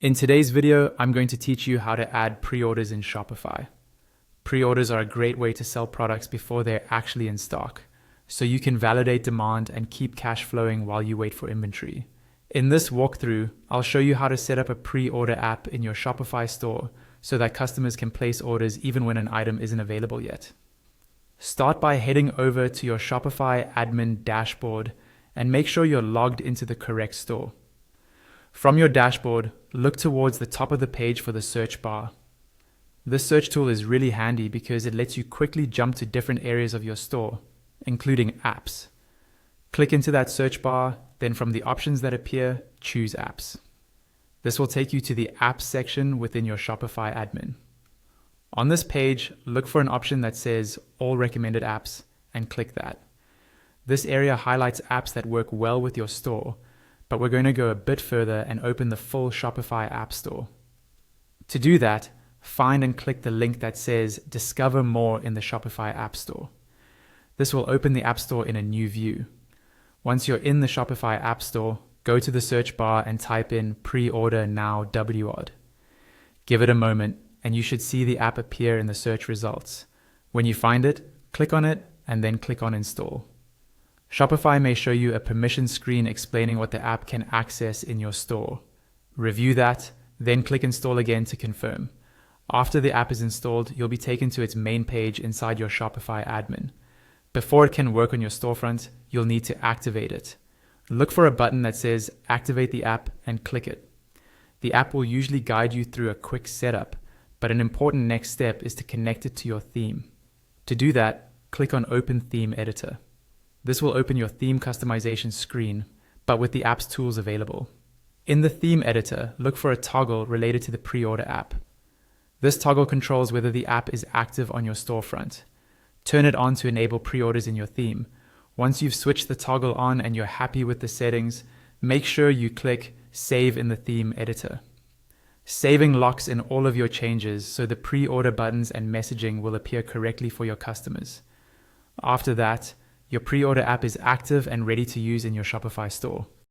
In today's video, I'm going to teach you how to add pre-orders in Shopify. Pre-orders are a great way to sell products before they're actually in stock, so you can validate demand and keep cash flowing while you wait for inventory. In this walkthrough, I'll show you how to set up a pre-order app in your Shopify store so that customers can place orders even when an item isn't available yet. Start by heading over to your Shopify admin dashboard and make sure you're logged into the correct store. From your dashboard, look towards the top of the page for the search bar. This search tool is really handy because it lets you quickly jump to different areas of your store, including apps. Click into that search bar, then from the options that appear, choose apps. This will take you to the apps section within your Shopify admin. On this page, look for an option that says All Recommended Apps and click that. This area highlights apps that work well with your store, but we're going to go a bit further and open the full Shopify App Store. To do that, find and click the link that says Discover More in the Shopify App Store. This will open the App Store in a new view. Once you're in the Shopify App Store, go to the search bar and type in Pre-order Now WOD. Give it a moment, and you should see the app appear in the search results. When you find it, click on it, and then click on Install. Shopify may show you a permission screen explaining what the app can access in your store. Review that, then click Install again to confirm. After the app is installed, you'll be taken to its main page inside your Shopify admin. Before it can work on your storefront, you'll need to activate it. Look for a button that says Activate the app and click it. The app will usually guide you through a quick setup, but an important next step is to connect it to your theme. To do that, click on Open Theme Editor. This will open your theme customization screen, but with the app's tools available. In the theme editor, look for a toggle related to the pre-order app. This toggle controls whether the app is active on your storefront. Turn it on to enable pre-orders in your theme. Once you've switched the toggle on and you're happy with the settings, make sure you click Save in the theme editor. Saving locks in all of your changes so the pre-order buttons and messaging will appear correctly for your customers. After that, your pre-order app is active and ready to use in your Shopify store.